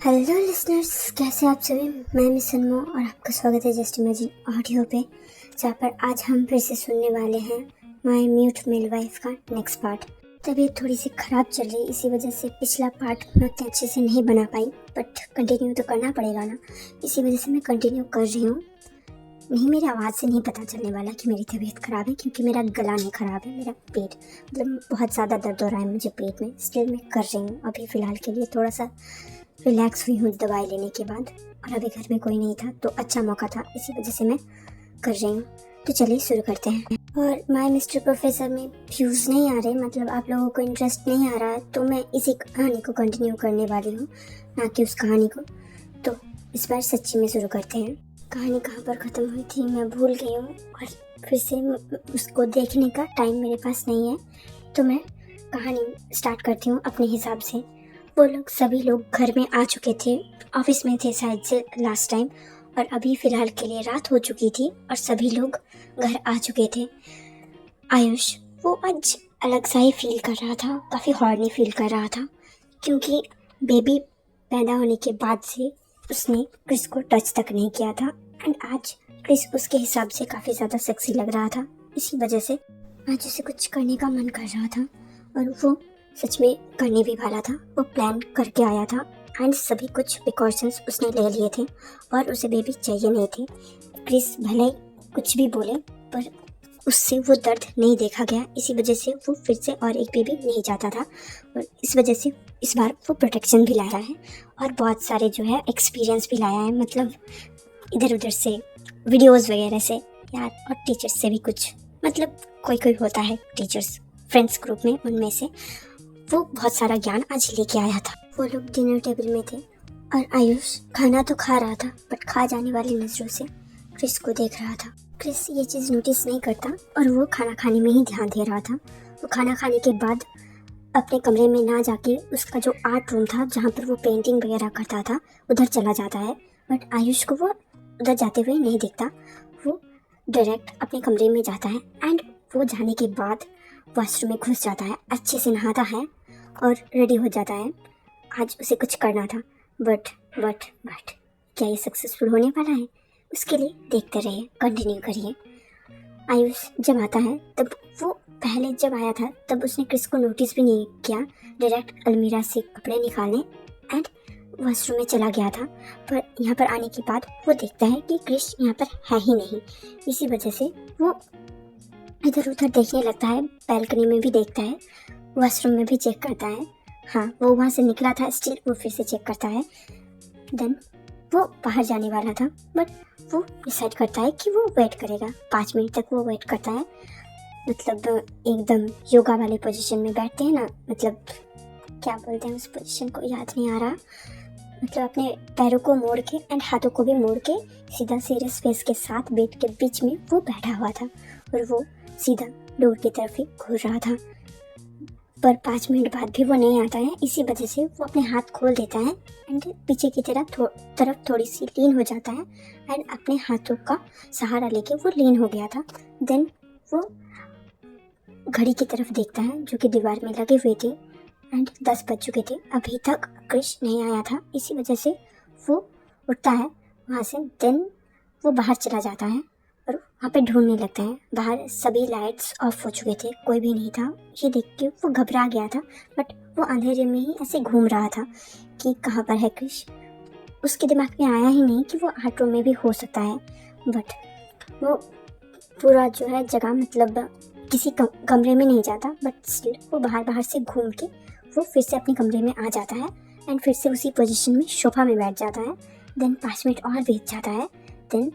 Hello listeners, कैसे आप सभी। मैं मिस सन्मो और आपका स्वागत है जस्ट इमेजिन ऑडियो पे, जहाँ पर आज हम फिर से सुनने वाले हैं माय म्यूट मेल वाइफ का नेक्स्ट पार्ट। तबीयत थोड़ी सी ख़राब चल रही, इसी वजह से पिछला पार्ट मैं उतने अच्छे से नहीं बना पाई, बट कंटिन्यू तो करना पड़ेगा ना, इसी वजह से मैं कंटिन्यू कर रही हूँ। नहीं, मेरी आवाज़ से नहीं पता चलने वाला कि मेरी तबीयत ख़राब है, क्योंकि मेरा गला नहीं ख़राब है, मेरा पेट मतलब बहुत ज़्यादा दर्द हो रहा है मुझे पेट में। स्टिल मैं कर रही हूँ अभी फ़िलहाल के लिए, थोड़ा सा रिलैक्स हुई हूँ दवाई लेने के बाद, और अभी घर में कोई नहीं था तो अच्छा मौका था, इसी वजह से मैं कर रही हूँ। तो चलिए शुरू करते हैं। और माय मिस्टर प्रोफेसर में व्यूज़ नहीं आ रहे, मतलब आप लोगों को इंटरेस्ट नहीं आ रहा है, तो मैं इसी कहानी को कंटिन्यू करने वाली हूँ, ना कि उस कहानी को। तो इस बार सच्ची में शुरू करते हैं। कहानी कहाँ पर ख़त्म हुई थी मैं भूल गई हूँ, और फिर से उसको देखने का टाइम मेरे पास नहीं है, तो मैं कहानी स्टार्ट करती हूँ अपने हिसाब से। वो लोग सभी लोग घर में आ चुके थे, ऑफिस में थे शायद से लास्ट टाइम, और अभी फ़िलहाल के लिए रात हो चुकी थी और सभी लोग घर आ चुके थे। आयुष वो आज अलग सा ही फील कर रहा था, काफ़ी हॉर्नी फील कर रहा था, क्योंकि बेबी पैदा होने के बाद से उसने क्रिस को टच तक नहीं किया था, एंड आज क्रिस उसके हिसाब से काफ़ी ज़्यादा सेक्सी लग रहा था। इसी वजह से आज उसे कुछ करने का मन कर रहा था, और वो सच में करने भी वाला था। वो प्लान करके आया था, एंड सभी कुछ प्रिकॉशंस उसने ले लिए थे, और उसे बेबी चाहिए नहीं थे। क्रिस भले कुछ भी बोले, पर उससे वो दर्द नहीं देखा गया, इसी वजह से वो फिर से और एक बेबी नहीं चाहता था, और इस वजह से इस बार वो प्रोटेक्शन भी लाया है, और बहुत सारे जो है एक्सपीरियंस भी लाया है, मतलब इधर उधर से वीडियोस वगैरह से यार, और टीचर्स से भी कुछ, मतलब कोई कोई होता है टीचर्स फ्रेंड्स ग्रुप में, उनमें से वो बहुत सारा ज्ञान आज लेके आया था। वो लोग डिनर टेबल में थे, और आयुष खाना तो खा रहा था, बट खा जाने वाली नज़रों से क्रिस को देख रहा था। क्रिस ये चीज़ नोटिस नहीं करता, और वो खाना खाने में ही ध्यान दे रहा था। वो खाना खाने के बाद अपने कमरे में ना जाके उसका जो आर्ट रूम था, जहाँ पर वो पेंटिंग वगैरह करता था, उधर चला जाता है, बट आयुष को वो उधर जाते हुए नहीं दिखता। वो डायरेक्ट अपने कमरे में जाता है, एंड वो जाने के बाद वॉशरूम में घुस जाता है, अच्छे से नहाता है और रेडी हो जाता है। आज उसे कुछ करना था, बट क्या ये सक्सेसफुल होने वाला है? उसके लिए देखते रहिए, कंटिन्यू करिए। आयुष जब आता है, तब वो पहले जब आया था तब उसने क्रिस को नोटिस भी नहीं किया, डायरेक्ट अलमीरा से कपड़े निकालने एंड वॉशरूम में चला गया था। पर यहाँ पर आने के बाद वो देखता है कि क्रिस यहाँ पर है ही नहीं, इसी वजह से वो इधर उधर देखने लगता है, बैल्कनी में भी देखता है, वॉशरूम में भी चेक करता है। हाँ, वो वहाँ से निकला था, स्टिल वो फिर से चेक करता है। देन वो बाहर जाने वाला था, बट वो डिसाइड करता है कि वो वेट करेगा। 5 मिनट तक वो वेट करता है, मतलब एकदम योगा वाले पोजीशन में बैठते हैं ना, मतलब क्या बोलते हैं उस पोजीशन को, याद नहीं आ रहा, मतलब अपने पैरों को मोड़ के एंड हाथों को भी मोड़ के सीधा सीरियस फेस के साथ बेड के बीच में वो बैठा हुआ था, और वो सीधा डोर की तरफ ही घूर रहा था। पर 5 मिनट बाद भी वो नहीं आता है, इसी वजह से वो अपने हाथ खोल देता है एंड पीछे की तरफ थोड़ी सी लीन हो जाता है, एंड अपने हाथों का सहारा लेके वो लीन हो गया था। देन वो घड़ी की तरफ देखता है जो कि दीवार में लगे हुए थे, एंड 10 बज चुके थे, अभी तक क्रिश नहीं आया था, इसी वजह से वो उठता है वहाँ से। देन वो बाहर चला जाता है और वहाँ पे ढूंढने लगता है। बाहर सभी लाइट्स ऑफ हो चुके थे, कोई भी नहीं था। ये देख के वो घबरा गया था, बट वो अंधेरे में ही ऐसे घूम रहा था कि कहाँ पर है क्रिश। उसके दिमाग में आया ही नहीं कि वो आर्ट रूम में भी हो सकता है, बट वो पूरा जो है जगह, मतलब किसी कमरे में नहीं जाता, बट स्टिल वो बाहर से घूम के वो फिर से अपने कमरे में आ जाता है, एंड फिर से उसी पोजीशन में सोफा में बैठ जाता है। देन 5 मिनट और बीत जाता है। देन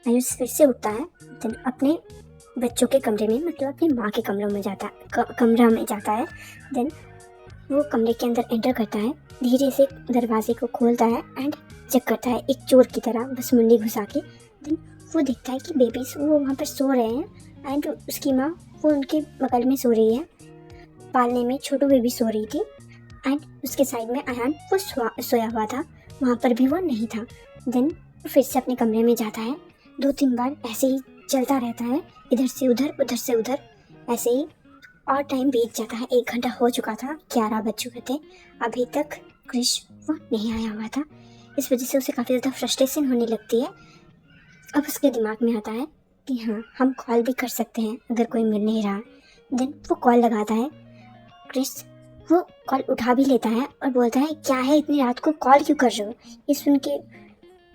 आयुष फिर से उठता है, देन अपने बच्चों के कमरे में, मतलब अपनी माँ के कमरा में जाता है। देन वो कमरे के अंदर एंटर करता है, धीरे से दरवाजे को खोलता है एंड चेक करता है एक चोर की तरह, बस मुंडी घुसा के। देन वो देखता है कि बेबीज वो वहाँ पर सो रहे हैं, एंड उसकी माँ वो उनके बगल में सो रही है, पालने में छोटू बेबी सो रही थी, एंड उसके साइड में अयान वो सोया हुआ था, वहाँ पर भी वो नहीं था। देन वो फिर से अपने कमरे में जाता है, 2-3 बार ऐसे ही चलता रहता है, इधर से उधर ऐसे ही, और टाइम बीत जाता है। 1 घंटा हो चुका था, 11 बज चुके थे, अभी तक क्रिश वो नहीं आया हुआ था। इस वजह से उसे काफ़ी ज़्यादा फ्रस्ट्रेशन होने लगती है। अब उसके दिमाग में आता है कि हाँ, हम कॉल भी कर सकते हैं अगर कोई मिल नहीं रहा। देन वो कॉल लगाता है। क्रिस वो कॉल उठा भी लेता है और बोलता है, क्या है इतनी रात को कॉल क्यों कर रहे हो? ये सुन के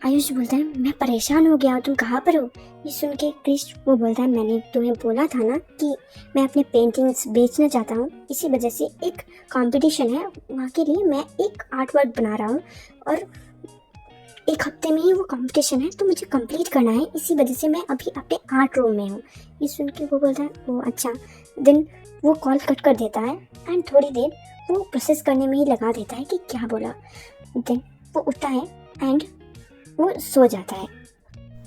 आयुष बोलता है, मैं परेशान हो गया हूँ, तुम कहाँ पर हो? ये सुन के क्रिस वो बोलता है, मैंने तुम्हें बोला था ना कि मैं अपने पेंटिंग्स बेचना चाहता हूँ, इसी वजह से एक कंपटीशन है, वहाँ के लिए मैं एक आर्ट वर्क बना रहा हूँ और 1 हफ्ते में ही वो कंपटीशन है, तो मुझे कंप्लीट करना है, इसी वजह से मैं अभी अपने आर्ट रूम में हूँ। ये सुन के वो बोलता है, ओ अच्छा। देन वो कॉल कट कर देता है एंड थोड़ी देर वो प्रोसेस करने में ही लगा देता है कि क्या बोला। देन वो उठता है एंड वो सो जाता है,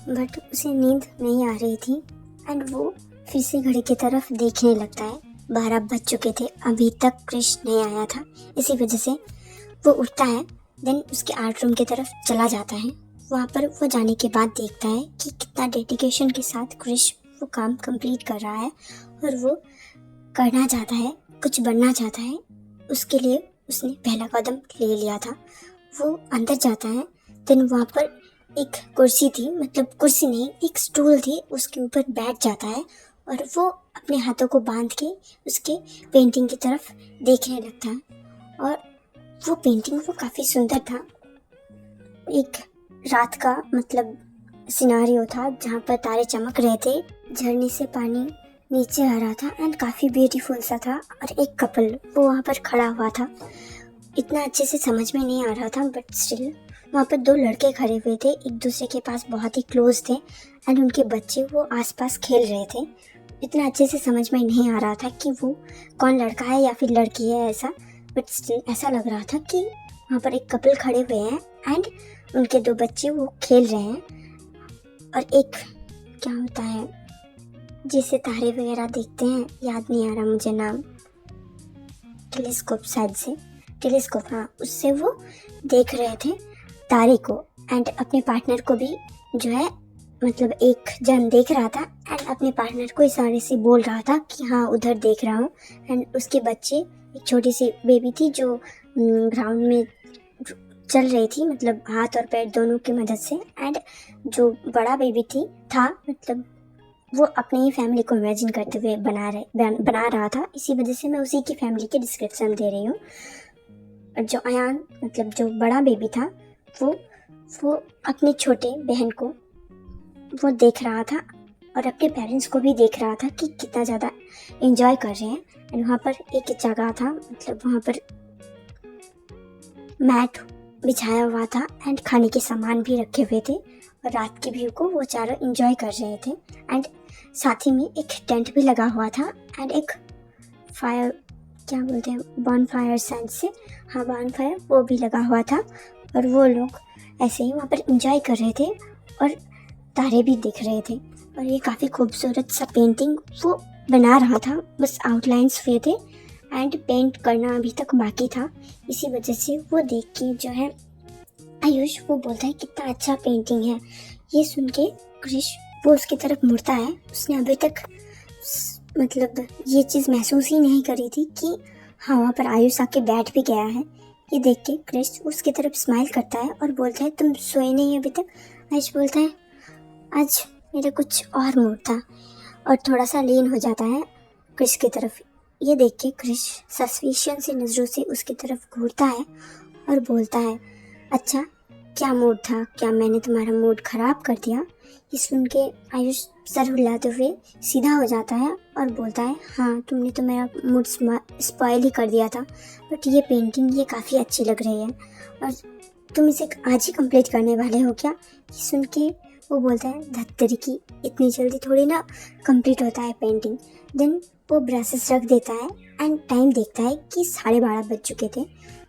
बट उसे नींद नहीं आ रही थी एंड वो फिर से घड़ी की तरफ देखने लगता है। 12 बज चुके थे, अभी तक क्रिश नहीं आया था, इसी वजह से वो उठता है। देन उसके आर्ट रूम की तरफ चला जाता है। वहाँ पर वो जाने के बाद देखता है कि कितना डेडिकेशन के साथ क्रिश वो काम कंप्लीट कर रहा है और वो करना चाहता है, कुछ बनना चाहता है, उसके लिए उसने पहला कदम ले लिया था। वो अंदर जाता है। देन वहाँ पर एक कुर्सी थी, मतलब कुर्सी नहीं, एक स्टूल थी, उसके ऊपर बैठ जाता है और वो अपने हाथों को बांध के उसके पेंटिंग की तरफ देखने लगता है। और वो पेंटिंग वो काफ़ी सुंदर था। एक रात का मतलब सिनारियो था जहाँ पर तारे चमक रहे थे, झरने से पानी नीचे आ रहा था एंड काफ़ी ब्यूटीफुल सा था। और एक कपल वो वहाँ पर खड़ा हुआ था। इतना अच्छे से समझ में नहीं आ रहा था, बट स्टिल वहाँ पर 2 लड़के खड़े हुए थे, एक दूसरे के पास बहुत ही क्लोज थे एंड उनके बच्चे वो आसपास खेल रहे थे। इतना अच्छे से समझ में नहीं आ रहा था कि वो कौन लड़का है या फिर लड़की है ऐसा, बट स्टिल ऐसा लग रहा था कि वहाँ पर एक कपल खड़े हुए हैं एंड उनके 2 बच्चे वो खेल रहे हैं। और एक क्या होता है जिसे तारे वगैरह देखते हैं, याद नहीं आ रहा मुझे नाम, टेलीस्कोप, शायद से टेलीस्कोप, हाँ, उससे वो देख रहे थे तारे को एंड अपने पार्टनर को भी जो है, मतलब एक जन देख रहा था एंड अपने पार्टनर को इशारे से बोल रहा था कि हाँ उधर देख रहा हूँ। एंड उसके बच्चे, एक छोटी सी बेबी थी जो ग्राउंड में चल रही थी, मतलब हाथ और पैर दोनों की मदद से, एंड जो बड़ा बेबी था मतलब वो अपनी ही फैमिली को इमेजिन करते हुए बना रहा था, इसी वजह से मैं उसी की फैमिली की डिस्क्रिप्शन दे रही हूँ। जो अयान मतलब जो बड़ा बेबी था वो अपने छोटे बहन को वो देख रहा था और अपने पेरेंट्स को भी देख रहा था कि कितना ज़्यादा एंजॉय कर रहे हैं। एंड वहाँ पर एक जगह था, मतलब वहाँ पर मैट बिछाया हुआ था एंड खाने के सामान भी रखे हुए थे और रात के व्यू को वो चारों एंजॉय कर रहे थे। एंड साथ ही में एक टेंट भी लगा हुआ था एंड एक फायर, क्या बोलते हैं, बॉन फायर साइड से, हाँ बॉन फायर, वो भी लगा हुआ था और वो लोग ऐसे ही वहाँ पर एंजॉय कर रहे थे और तारे भी दिख रहे थे। और ये काफ़ी खूबसूरत सा पेंटिंग वो बना रहा था, बस आउटलाइंस हुए थे एंड पेंट करना अभी तक बाकी था। इसी वजह से वो देख के जो है आयुष वो बोलता है कितना अच्छा पेंटिंग है। ये सुन के क्रिश वो उसकी तरफ मुड़ता है। उसने अभी तक मतलब ये चीज़ महसूस ही नहीं करी थी कि हाँ वहाँ पर आयुष आके बैठ भी गया है। ये देख के क्रिश उसकी तरफ स्माइल करता है और बोलता है तुम सोए नहीं अभी तक? आयुष बोलता है आज मेरा कुछ और मूड था और थोड़ा सा लीन हो जाता है क्रिश की तरफ। ये देख के क्रिश सस्पिशन से नज़रों से उसकी तरफ घूरता है और बोलता है अच्छा क्या मूड था, क्या मैंने तुम्हारा मूड ख़राब कर दिया? ये सुन के आयुष सर हिलाते हुए सीधा हो जाता है और बोलता है हाँ तुमने तो मेरा मूड स्पॉइल ही कर दिया था, बट ये पेंटिंग ये काफ़ी अच्छी लग रही है और तुम इसे आज ही कंप्लीट करने वाले हो क्या? ये सुन के वो बोलता है धत्तरी की, इतनी जल्दी थोड़ी ना कंप्लीट होता है पेंटिंग। देन वो ब्रशेस रख देता है एंड टाइम देखता है कि 12:30 बज चुके थे।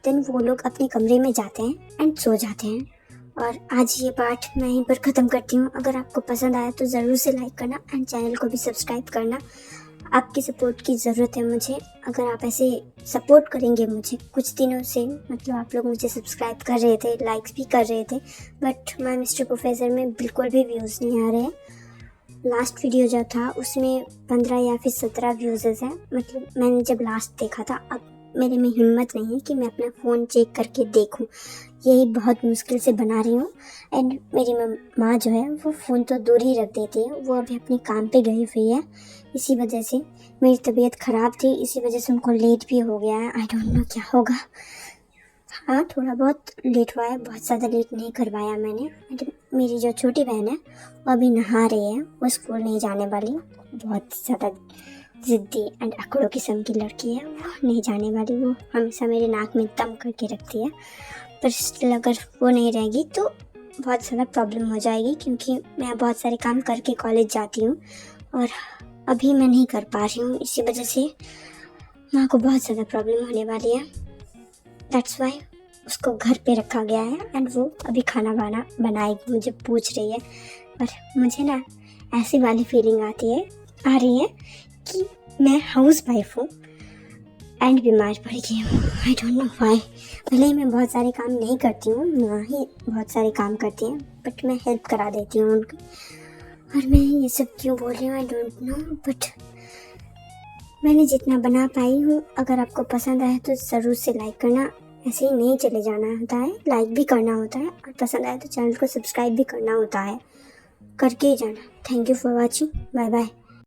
देन वो लोग अपने कमरे में जाते हैं एंड सो जाते हैं। और आज ये पार्ट मैं यहीं पर ख़त्म करती हूँ। अगर आपको पसंद आया तो ज़रूर से लाइक करना एंड चैनल को भी सब्सक्राइब करना। आपकी सपोर्ट की ज़रूरत है मुझे। अगर आप ऐसे सपोर्ट करेंगे मुझे, कुछ दिनों से मतलब आप लोग मुझे सब्सक्राइब कर रहे थे, लाइक्स भी कर रहे थे, बट माय मिस्टर प्रोफेसर में बिल्कुल भी व्यूज़ नहीं आ रहे हैं। लास्ट वीडियो जो था उसमें 15 या फिर 17 व्यूज़ हैं, मतलब मैंने जब लास्ट देखा था। अब मेरे में हिम्मत नहीं है कि मैं अपना फ़ोन चेक करके देखूं। यही बहुत मुश्किल से बना रही हूँ। एंड मेरी माँ जो है वो फ़ोन तो दूर ही रख देती है, वो अभी अपने काम पे गई हुई है। इसी वजह से मेरी तबीयत ख़राब थी, इसी वजह से उनको लेट भी हो गया है। आई डोंट नो क्या होगा। हाँ, थोड़ा बहुत लेट हुआ है, बहुत ज़्यादा लेट नहीं करवाया मैंने। एंड मेरी जो छोटी बहन है वो अभी नहा रही है, वो स्कूल नहीं जाने वाली। बहुत ज़्यादा ज़िद्दी एंड अकड़ों किस्म की लड़की है, वो नहीं जाने वाली। वो हमेशा मेरे नाक में दम करके रखती है, पर स्टिल अगर वो नहीं रहेगी तो बहुत ज़्यादा प्रॉब्लम हो जाएगी, क्योंकि मैं बहुत सारे काम करके कॉलेज जाती हूँ और अभी मैं नहीं कर पा रही हूँ। इसी वजह से माँ को बहुत ज़्यादा प्रॉब्लम होने वाली है। दैट्स वाई उसको घर पे रखा गया है एंड वो अभी खाना बनाएगी, मुझे पूछ रही है। पर मुझे ना ऐसी वाली फीलिंग आ रही है कि मैं हाउस वाइफ हूँ एंड बीमार पड़ गई हूँ। I don't know why. भले ही मैं बहुत सारे काम नहीं करती हूँ, माँ ही बहुत सारे काम करती हैं, बट मैं हेल्प करा देती हूँ उनकी। और मैं ये सब क्यों बोल रही हूँ आई डोंट नो, बट मैंने जितना बना पाई हूँ। अगर आपको पसंद आए तो ज़रूर से लाइक करना। ऐसे ही नहीं चले जाना होता है, लाइक भी करना होता है, और पसंद आए तो चैनल को सब्सक्राइब भी करना होता है, करके ही जाना। Thank you for watching, bye bye.